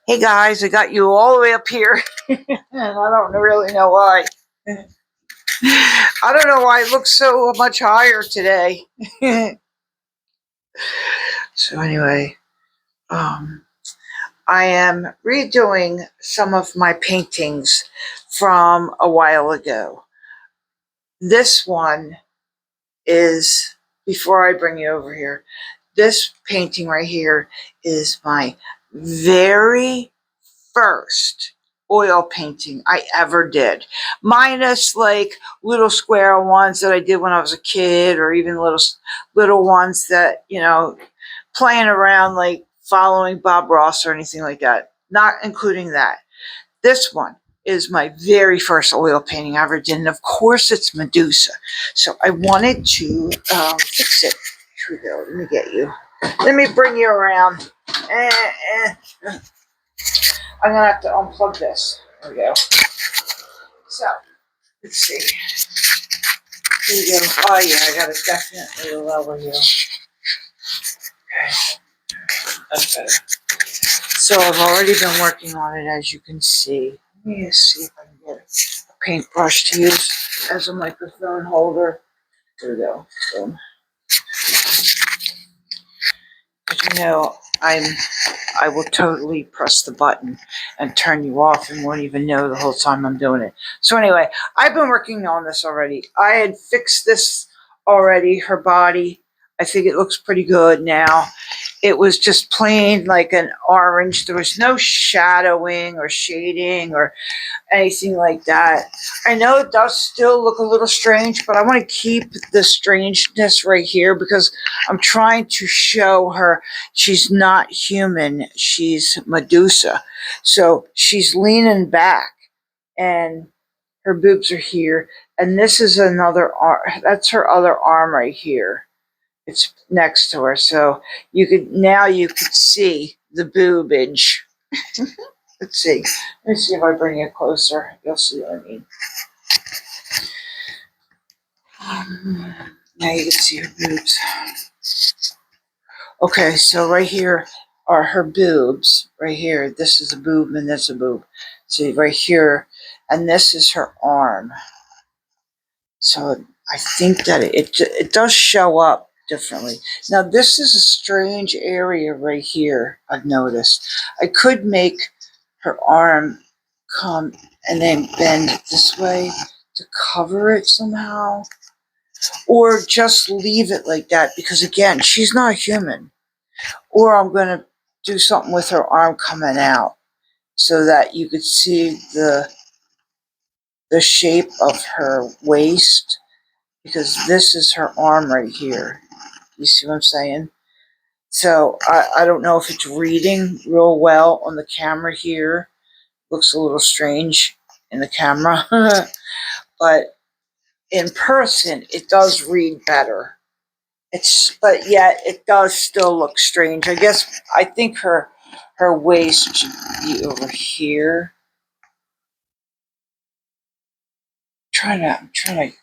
Hey guys, I got you all the way up here, and I don't really know why. I don't know why it looks so much higher today. So anyway, um, I am redoing some of my paintings from a while ago. This one is, before I bring you over here, this painting right here is my very first oil painting I ever did, minus like little square ones that I did when I was a kid, or even little ones that, playing around, like following Bob Ross or anything like that. Not including that. This one is my very first oil painting I ever did, and of course it's Medusa. So I wanted to fix it. Here we go. Let me get you. Let me bring you around. I'm gonna have to unplug this. There we go. So let's see. Here we go. Oh yeah, I gotta definitely lower you. Okay, that's better. So I've already been working on it, as you can see. Let me see if I can get a paintbrush to use as a microphone holder. Here we go. Boom. But I will totally press the button and turn you off and won't even know the whole time I'm doing it. So anyway, I've been working on this already. I had fixed this already, her body. I think it looks pretty good now. It was just plain like an orange. There was no shadowing or shading or anything like that. I know it does still look a little strange, but I want to keep the strangeness right here because I'm trying to show her she's not human. She's Medusa. So she's leaning back and her boobs are here. And this is another arm. That's her other arm right here. It's next to her. So you could see the boobage. Let's see. Let's see if I bring it closer. You'll see what I mean. Now you can see her boobs. Okay, so right here are her boobs. Right here. This is a boob and this is a boob. See, right here. And this is her arm. So I think that it does show up differently. Now this is a strange area right here, I've noticed. I could make her arm come and then bend this way to cover it somehow, or just leave it like that because again, she's not human. Or I'm going to do something with her arm coming out so that you could see the shape of her waist, because this is her arm right here. You see what I'm saying? So I don't know if it's reading real well on the camera here. Looks a little strange in the camera, but in person it does read better. But yet it does still look strange. I think her waist should be over here. I'm trying to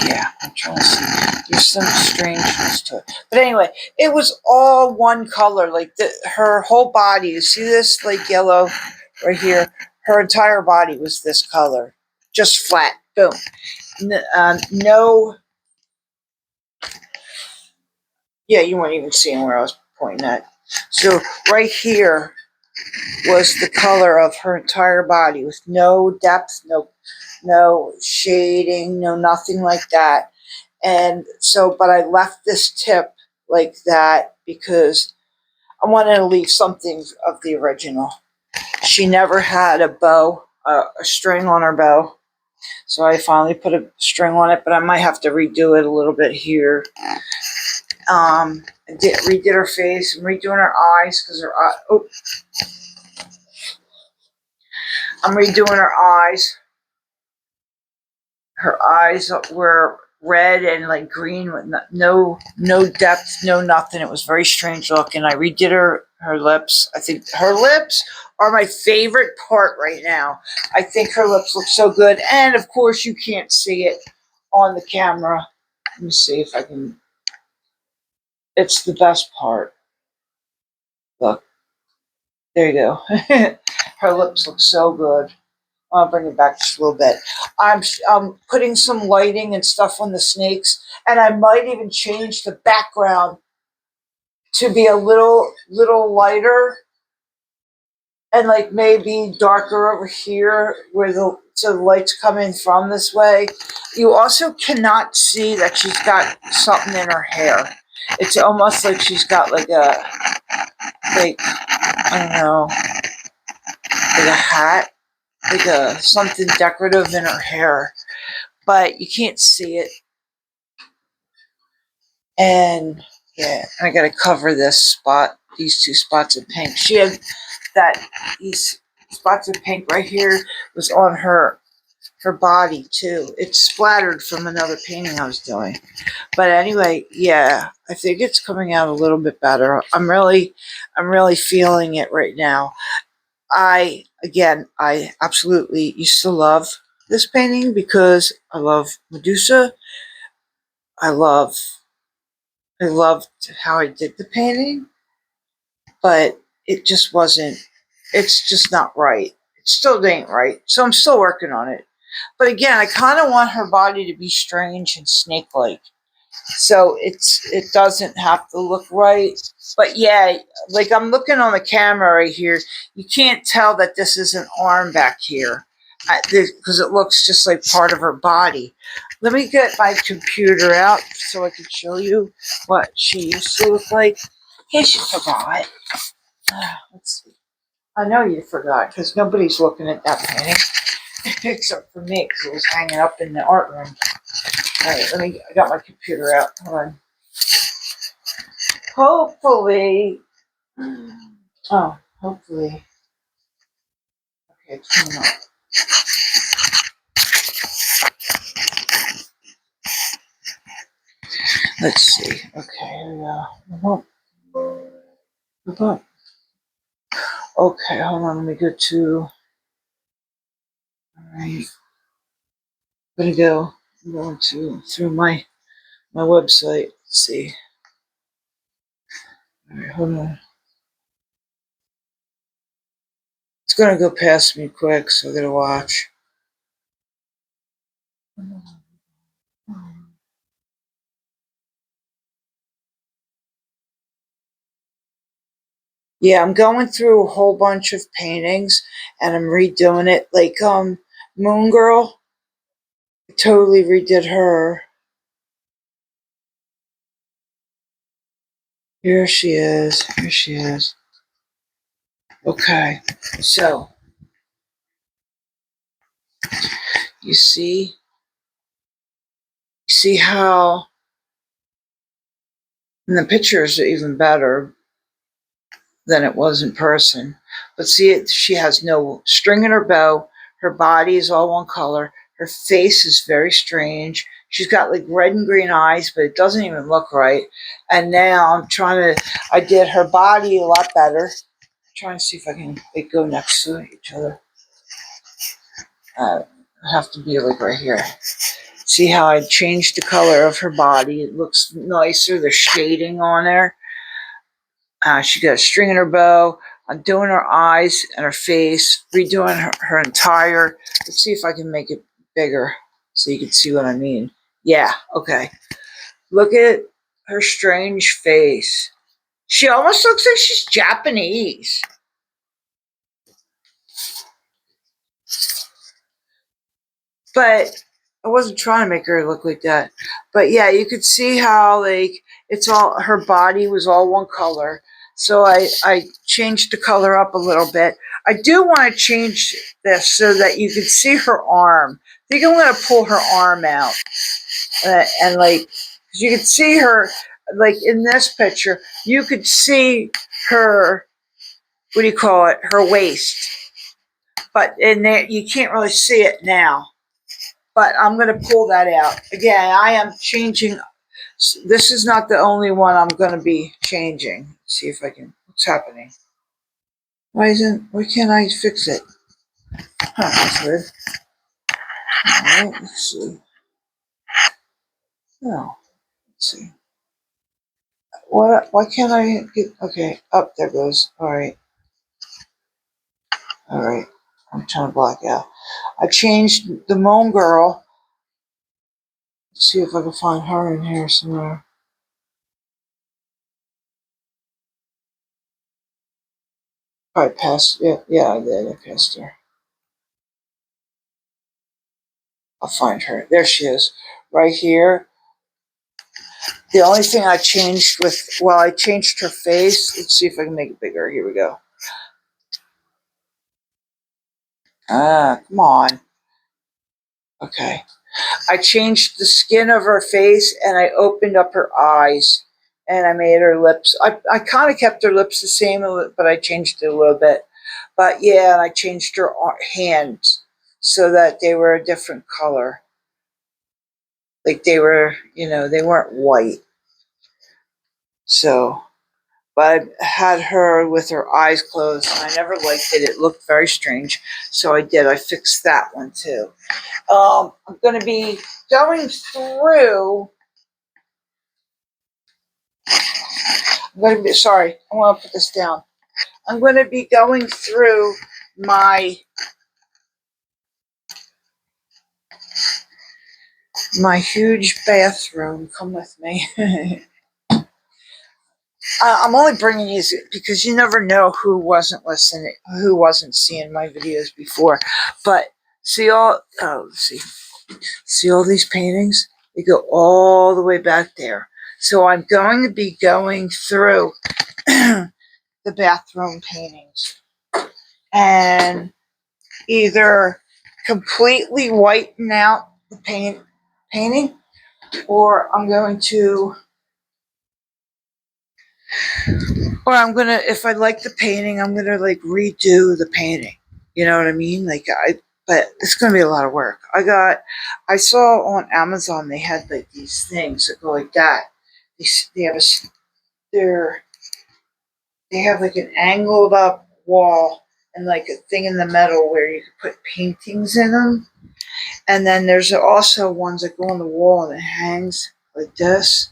Yeah, I'm trying to see. There's some strangeness to it. But anyway, it was all one color. Like her whole body. You see this, like yellow right here? Her entire body was this color. Just flat. Boom. No. Yeah, you weren't even seeing where I was pointing at. So right here was the color of her entire body with no depth, no shading, no nothing like that. And so, but I left this tip like that because I wanted to leave something of the original. She never had a bow, a string on her bow. So I finally put a string on it, but I might have to redo it a little bit here. Redid her face and redoing her eyes because I'm redoing her eyes. Her eyes were red and like green with no depth, no nothing. It was very strange looking. I redid her lips. I think her lips are my favorite part right now. I think her lips look so good, and of course you can't see it on the camera. Let me see if I can. It's the best part. Look, there you go. Her lips look so good. I'll bring it back just a little bit. I'm putting some lighting and stuff on the snakes, and I might even change the background to be a little lighter, and like maybe darker over here where the light's coming from this way. You also cannot see that she's got something in her hair. It's almost like she's got like I don't know, like a hat, like a something decorative in her hair, but you can't see it. And yeah, I gotta cover this spot, these two spots of pink. She had these spots of pink right here was on her body too. It's splattered from another painting I was doing. But anyway, yeah, I think it's coming out a little bit better. I'm really feeling it right now. I absolutely used to love this painting because I love Medusa. I love I loved how I did the painting, but it just wasn't, it's just not right. It still ain't right. So I'm still working on it. But again, I kind of want her body to be strange and snake-like. So it doesn't have to look right. But yeah, like I'm looking on the camera right here, you can't tell that this is an arm back here because it looks just like part of her body. Let me get my computer out so I can show you what she used to look like. In case you forgot. Let's see. I know you forgot because nobody's looking at that painting except for me because it was hanging up in the art room. All right, I got my computer out. Hold on. Hopefully, hopefully. Okay, it's coming up. Let's see. Okay, here we go. Okay, hold on. Let me go to. All right. I'm gonna go. I'm going to through my website. Let's see. All right, hold on. It's gonna go past me quick, so I gotta watch. Yeah, I'm going through a whole bunch of paintings and I'm redoing it. Like Moon Girl, I totally redid her. Here she is. Here she is. Okay, so you see how in the pictures are even better than it was in person. But see, she has no string in her bow. Her body is all one color. Her face is very strange. She's got like red and green eyes, but it doesn't even look right. And now I did her body a lot better. I'm trying to see if I can go next to each other. I have to be like right here. See how I changed the color of her body? It looks nicer. There's shading on there. She got a string in her bow. I'm doing her eyes and her face, redoing her entire. Let's see if I can make it bigger so you can see what I mean. Yeah, okay. Look at her strange face. She almost looks like she's Japanese. But I wasn't trying to make her look like that. But yeah, you could see how like it's all her body was all one color. So I changed the color up a little bit. I do want to change this so that you can see her arm. I think I'm going to pull her arm out and like you can see her like in this picture. You could see her. What do you call it? Her waist. But in there, you can't really see it now. But I'm going to pull that out. Again, I am changing. This is not the only one I'm going to be changing. Let's see if I can. What's happening? Why can't I fix it? Huh, that's weird. All right, let's see. No, let's see. What? Why can't I get? Okay, up there goes. All right, all right. I'm trying to black out. I changed the Moan Girl. Let's see if I can find her in here somewhere. I passed. Yeah, yeah, I did. I passed her. I'll find her. There she is, right here. The only thing I changed I changed her face. Let's see if I can make it bigger. Here we go. Ah, come on. Okay. I changed the skin of her face and I opened up her eyes and I made her lips. I kind of kept her lips the same, but I changed it a little bit. But yeah, and I changed her hands so that they were a different color. Like they were, they weren't white. So, but I had her with her eyes closed and I never liked it. It looked very strange. So I did. I fixed that one too. I'm going to be going through. Sorry, I want to put this down. I'm going to be going through my huge bathroom. Come with me. I'm only bringing these because you never know who wasn't listening, who wasn't seeing my videos before. But see all these paintings? They go all the way back there. So I'm going to be going through the bathroom paintings and either completely whiten out the painting, or if I like the painting, I'm gonna like redo the painting. You know what I mean? But it's gonna be a lot of work. I saw on Amazon they had like these things that go like that. They have they're they have like an angled up wall and like a thing in the middle where you can put paintings in them. And then there's also ones that go on the wall and it hangs like this,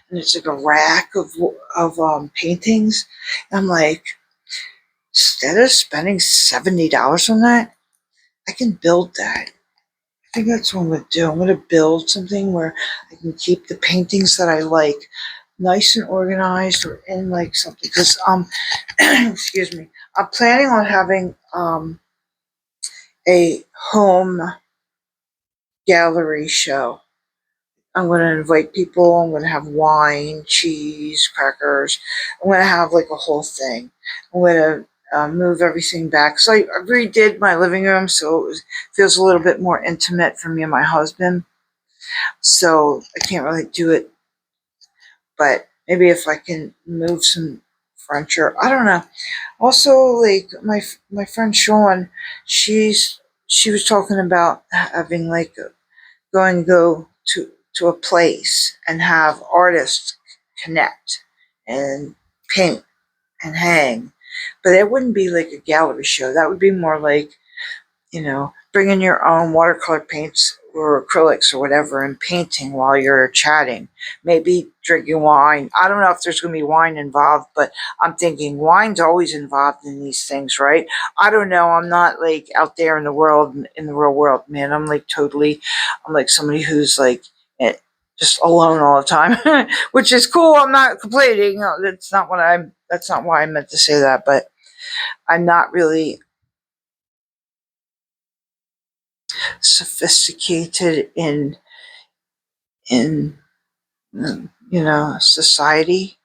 and it's like a rack of paintings. And I'm like, instead of spending $70 on that, I can build that. I think that's what I'm gonna do. I'm gonna build something where I can keep the paintings that I like nice and organized or in like something. Because excuse me, I'm planning on having a home gallery show. I'm going to invite people. I'm going to have wine, cheese, crackers. I'm going to have like a whole thing. I'm going to move everything back. So I redid my living room, so feels a little bit more intimate for me and my husband. So I can't really do it, but maybe if I can move some furniture, I don't know. Also, like my friend Sean, she was talking about having like go to a place and have artists connect and paint and hang. But it wouldn't be like a gallery show. That would be more like, bringing your own watercolor paints or acrylics or whatever and painting while you're chatting. Maybe drinking wine. I don't know if there's going to be wine involved, but I'm thinking wine's always involved in these things, right? I don't know. I'm not like out there in the world, in the real world, man. I'm like somebody who's like just alone all the time, which is cool. I'm not complaining. That's not why I meant to say that, but I'm not really sophisticated in society.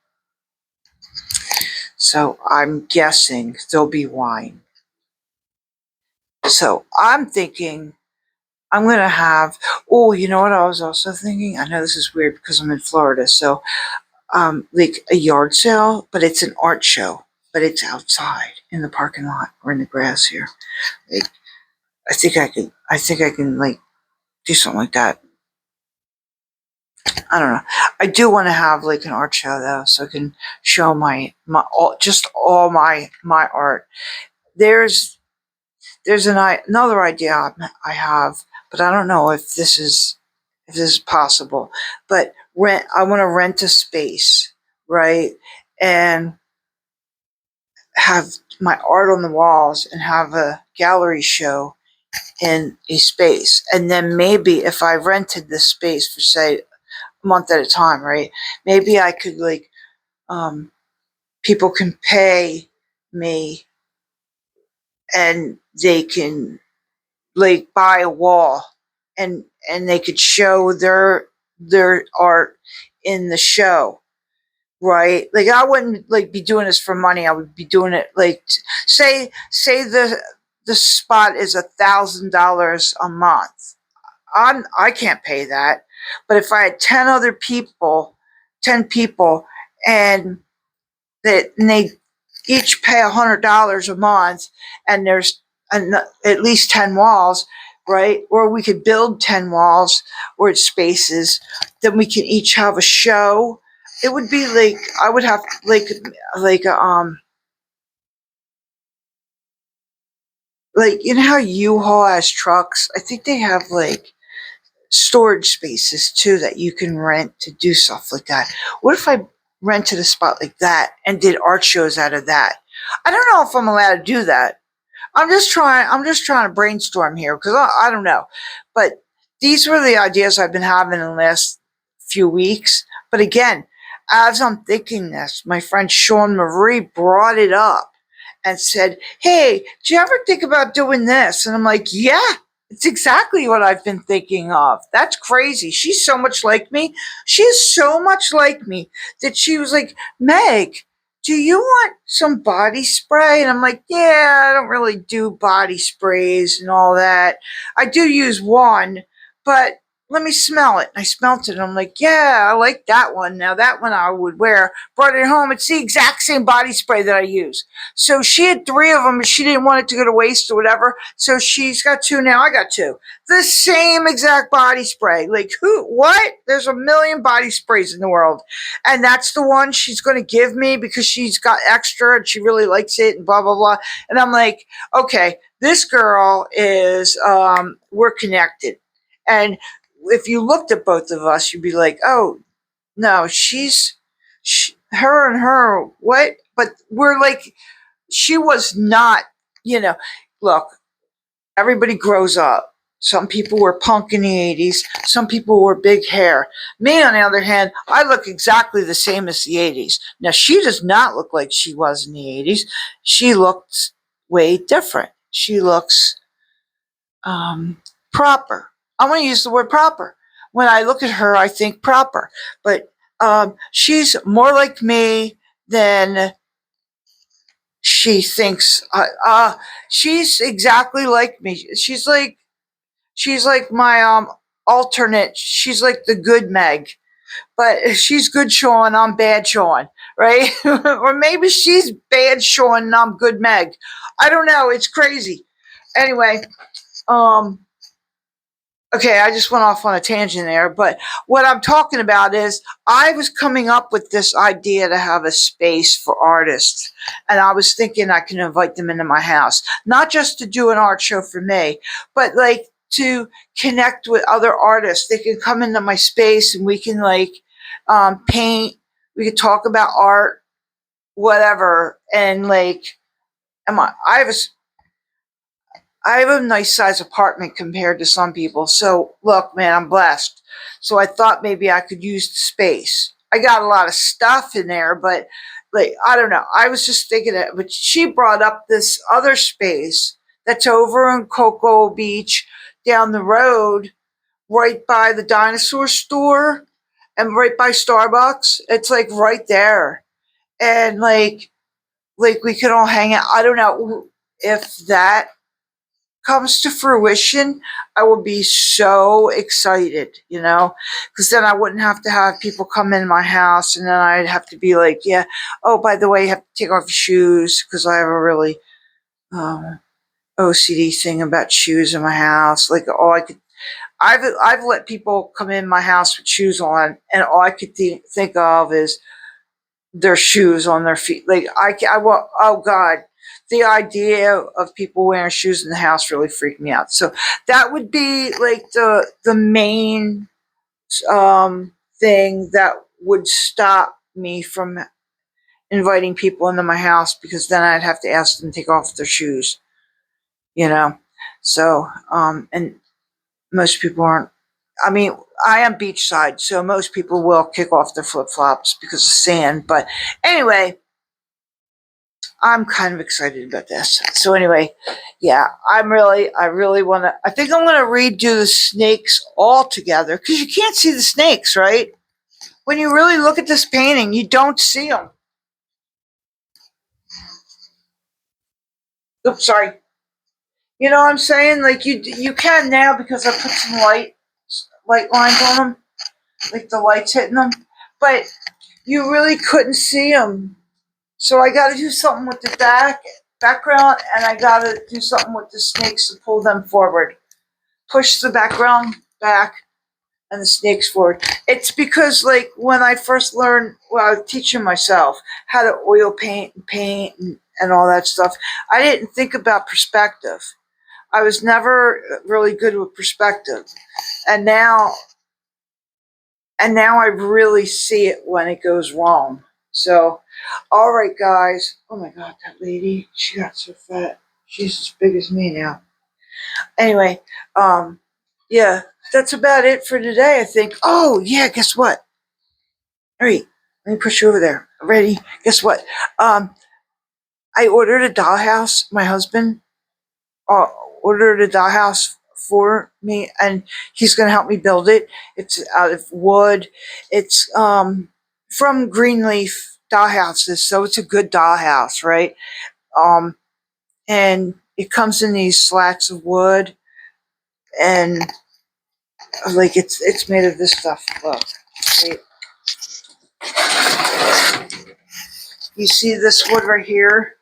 So I'm guessing there'll be wine. So I'm thinking I'm gonna have. Oh, you know what I was also thinking? I know this is weird because I'm in Florida. So like a yard sale, but it's an art show, but it's outside in the parking lot or in the grass here. Like, I think I can. I think I can like do something like that. I don't know. I do want to have like an art show though, so I can show all my art. There's another idea I have, but I don't know if this is possible. But I want to rent a space right? And have my art on the walls and have a gallery show in a space. And then maybe if I rented this space for, say, a month at a time, right? Maybe I could, like, people can pay me and they can, like, buy a wall and they could show their art in the show, right? Like, I wouldn't, like, be doing this for money. I would be doing it, like, say the spot is $1,000 a month. I can't pay that. But if I had 10 people, and they each pay $100 a month, and there's at least 10 walls, right? Or we could build 10 walls or spaces, then we can each have a show. It would be like, I would have like a, like, you know how U-Haul has trucks? I think they have, like, storage spaces too that you can rent to do stuff like that. What if I rented a spot like that and did art shows out of that? I don't know if I'm allowed to do that. I'm just trying to brainstorm here because I don't know. But these were the ideas I've been having in the last few weeks. But again, as I'm thinking this, my friend Sean Marie brought it up and said, "Hey, do you ever think about doing this?" And I'm like, "Yeah, it's exactly what I've been thinking of." That's crazy. She's so much like me. She is so much like me that she was like, "Meg, do you want some body spray?" And I'm like, "Yeah, I don't really do body sprays and all that. I do use one, but let me smell it." And I smelt it and I'm like, "Yeah, I like that one. Now that one I would wear." Brought it home. It's the exact same body spray that I use. So she had 3 of them and she didn't want it to go to waste or whatever. So she's got 2 now. I got 2. The same exact body spray. Like, who, what? There's a million body sprays in the world. And that's the one she's going to give me because she's got extra and she really likes it and blah, blah, blah. And I'm like, okay, this girl is, we're connected. And if you looked at both of us, you'd be like, oh, no, her and her, what? But we're like, she was not, you know, look, everybody grows up. Some people were punk in the 80s. Some people wore big hair. Me, on the other hand, I look exactly the same as the 80s. Now, she does not look like she was in the 80s. She looks way different. She looks proper. I'm going to use the word proper. When I look at her, I think proper. But she's more like me than she thinks. She's exactly like me. She's like my alternate. She's like the good Meg, but she's good Sean. I'm bad Sean, right? Or maybe she's bad Sean and I'm good Meg. I don't know. It's crazy. Anyway, um, okay, I just went off on a tangent there, but what I'm talking about is I was coming up with this idea to have a space for artists, and I was thinking I can invite them into my house, not just to do an art show for me, but like to connect with other artists. They can come into my space and we can, like, paint, we could talk about art, whatever, and like, I have a nice size apartment compared to some people. So look, man, I'm blessed. So I thought maybe I could use the space. I got a lot of stuff in there, but, like, I don't know. I was just thinking that, but she brought up this other space that's over in Cocoa Beach down the road, right by the dinosaur store and right by Starbucks. It's like right there. And like we could all hang out. I don't know if that comes to fruition, I will be so excited, because then I wouldn't have to have people come in my house and then I'd have to be like, yeah, oh, by the way, you have to take off your shoes because I have a really OCD thing about shoes in my house. Like, I've let people come in my house with shoes on, and all I could think of is their shoes on their feet. Like, I want, oh God, the idea of people wearing shoes in the house really freaked me out. So that would be like the main thing that would stop me from inviting people into my house because then I'd have to ask them to take off their shoes, you know. So, and most people aren't. I mean, I am beachside, so most people will kick off their flip flops because of sand. But anyway, I'm kind of excited about this. So anyway, yeah, I really want to. I think I'm going to redo the snakes all together because you can't see the snakes, right? When you really look at this painting, you don't see them. Oops, sorry. You know what I'm saying? Like you can now because I put some light lines on them, like the lights hitting them, but you really couldn't see them. So I got to do something with the background, and I got to do something with the snakes to pull them forward. Push the background back and the snakes forward. It's because like when I first learned, well, I was teaching myself how to oil paint and all that stuff. I didn't think about perspective. I was never really good with perspective. And now I really see it when it goes wrong. So, all right, guys. Oh my God, that lady, she got so fat. She's as big as me now. Anyway, yeah, that's about it for today, I think. Oh, yeah, guess what? All right, let me push you over there. Ready? Guess what? I ordered a dollhouse. My husband uh, ordered a dollhouse for me, and he's going to help me build it. It's out of wood. It's from Greenleaf Dollhouses, so it's a good dollhouse, right? Um, and it comes in these slats of wood, and like it's made of this stuff. Look, right? You see this wood right here?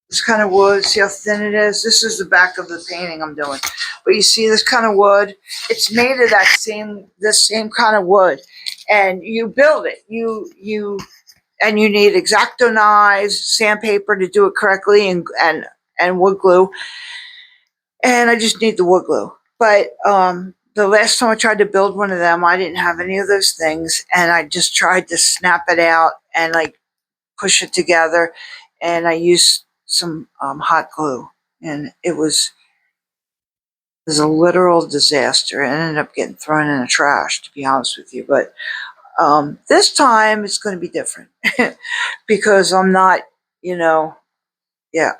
This kind of wood, see how thin it is? This is the back of the painting I'm doing. But you see this kind of wood? It's made of this same kind of wood. And you build it. You need X-Acto knives, sandpaper to do it correctly, and wood glue. And I just need the wood glue. But the last time I tried to build one of them, I didn't have any of those things, and I just tried to snap it out and like push it together, and I used some hot glue, and it was a literal disaster. It ended up getting thrown in the trash, to be honest with you. But this time it's going to be different because I'm not, yeah,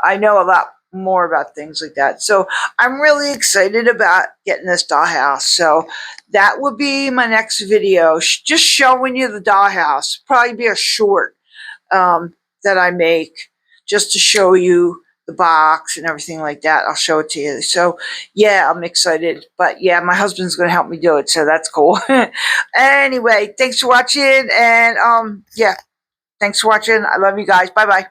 I know a lot more about things like that. So I'm really excited about getting this dollhouse. So that would be my next video, just showing you the dollhouse. Probably be a short that I make just to show you the box and everything like that. I'll show it to you. So yeah, I'm excited. But yeah, my husband's going to help me do it. So that's cool. Anyway, thanks for watching. And yeah, thanks for watching. I love you guys. Bye-bye.